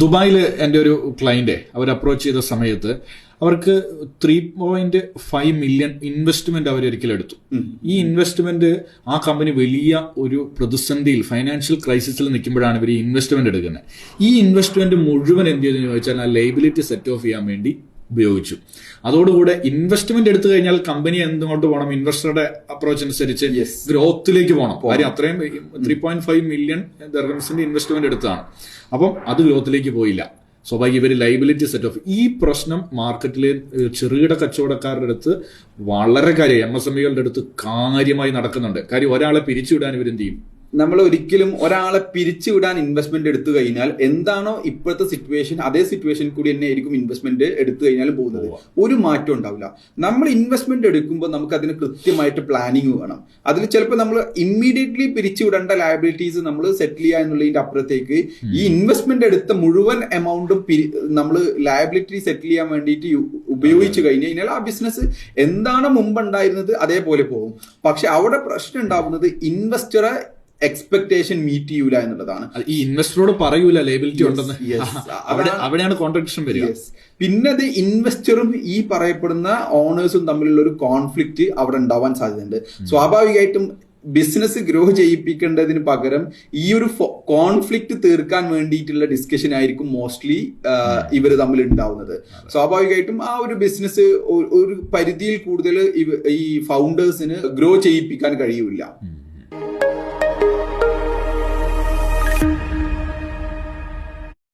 ദുബായിൽ എൻ്റെ ഒരു ക്ലയന്റ് അവർ അപ്രോച്ച് ചെയ്ത സമയത്ത് അവർക്ക് 3.5 മില്യൺ ഇൻവെസ്റ്റ്മെന്റ് അവരൊരിക്കലും എടുത്തു. ഈ ഇൻവെസ്റ്റ്മെന്റ് ആ കമ്പനി വലിയ ഒരു പ്രതിസന്ധിയിൽ ഫൈനാൻഷ്യൽ ക്രൈസിസിൽ നിൽക്കുമ്പോഴാണ് ഇവർ ഈ ഇൻവെസ്റ്റ്മെന്റ് എടുക്കുന്നത്. ഈ ഇൻവെസ്റ്റ്മെന്റ് മുഴുവൻ എന്ത് ചെയ്തെന്ന് ചോദിച്ചാൽ ആ ലൈബിലിറ്റി സെറ്റ് ഓഫ് ചെയ്യാൻ വേണ്ടി ഉപയോഗിച്ചു. അതോടുകൂടെ ഇൻവെസ്റ്റ്മെന്റ് എടുത്തു കഴിഞ്ഞാൽ കമ്പനി എന്തുകൊണ്ട് പോകണം, ഇൻവെസ്റ്ററുടെ അപ്രോച്ച് അനുസരിച്ച് ഗ്രോത്തിലേക്ക് പോകണം. കാര്യം അത്രയും 3.5 മില്യൺ ദിർഹംസിന്റെ ഇൻവെസ്റ്റ്മെന്റ് എടുത്തതാണ്. അപ്പം അത് ഗ്രോത്തിലേക്ക് പോയില്ല. സ്വാഭാവിക ഇവർ ലൈബിലിറ്റി സെറ്റ് ഓഫ്. ഈ പ്രശ്നം മാർക്കറ്റിലെ ചെറുകിട കച്ചവടക്കാരുടെ അടുത്ത് വളരെ കാര്യം MSMEകളുടെ അടുത്ത് കാര്യമായി നടക്കുന്നുണ്ട്. കാര്യം ഒരാളെ പിരിച്ചുവിടാൻ ഇവരെന്ത് ചെയ്യും? നമ്മൾ ഒരിക്കലും ഒരാളെ പിരിച്ചുവിടാൻ ഇൻവെസ്റ്റ്മെന്റ് എടുത്തു കഴിഞ്ഞാൽ എന്താണോ ഇപ്പോഴത്തെ സിറ്റുവേഷൻ അതേ സിറ്റുവേഷൻ കൂടി തന്നെ ആയിരിക്കും ഇൻവെസ്റ്റ്മെന്റ് എടുത്തു കഴിഞ്ഞാലും പോകുന്നത്. ഒരു മാറ്റം ഉണ്ടാവില്ല. നമ്മൾ ഇൻവെസ്റ്റ്മെന്റ് എടുക്കുമ്പോൾ നമുക്ക് അതിന് കൃത്യമായിട്ട് പ്ലാനിങ് വേണം. അതിൽ ചിലപ്പോൾ നമ്മൾ ഇമ്മീഡിയറ്റ്ലി പിരിച്ചുവിടേണ്ട ലയബിലിറ്റീസ് നമ്മൾ സെറ്റിൽ ചെയ്യുക എന്നുള്ളതിന്റെ അപ്പുറത്തേക്ക് ഈ ഇൻവെസ്റ്റ്മെന്റ് എടുത്ത മുഴുവൻ എമൗണ്ടും നമ്മൾ ലയബിലിറ്റി സെറ്റിൽ ചെയ്യാൻ വേണ്ടിയിട്ട് ഉപയോഗിച്ചു കഴിഞ്ഞു കഴിഞ്ഞാൽ ആ ബിസിനസ് എന്താണ് മുമ്പുണ്ടായിരുന്നത് അതേപോലെ പോകും. പക്ഷെ അവിടെ പ്രശ്നം ഉണ്ടാവുന്നത് ഇൻവെസ്റ്ററെ എക്സ്പെക്ടേഷൻ മീറ്റ് ചെയ്യൂല എന്നുള്ളതാണ്. ഈ ഇൻവെസ്റ്ററോട് പറയൂല ലയബിലിറ്റി ഉണ്ടെന്ന്. അവിടെയാണ് കോൺട്രഡിക്ഷൻ വരിക. പിന്നെ അത് ഇൻവെസ്റ്ററും ഈ പറയപ്പെടുന്ന ഓണേഴ്സും തമ്മിലുള്ള ഒരു കോൺഫ്ലിക്റ്റ് അവിടെ ഉണ്ടാവാൻ സാധ്യതയുണ്ട്. സ്വാഭാവികമായിട്ടും ബിസിനസ് ഗ്രോ ചെയ്യിപ്പിക്കേണ്ടതിന് പകരം ഈ ഒരു കോൺഫ്ലിക്റ്റ് തീർക്കാൻ വേണ്ടിയിട്ടുള്ള ഡിസ്കഷൻ ആയിരിക്കും മോസ്റ്റ്ലി ഇവർ തമ്മിൽ ഉണ്ടാവുന്നത്. സ്വാഭാവികമായിട്ടും ആ ഒരു ബിസിനസ് ഒരു പരിധിയിൽ കൂടുതൽ ഈ ഫൗണ്ടേഴ്സിന് ഗ്രോ ചെയ്യിപ്പിക്കാൻ കഴിയൂല.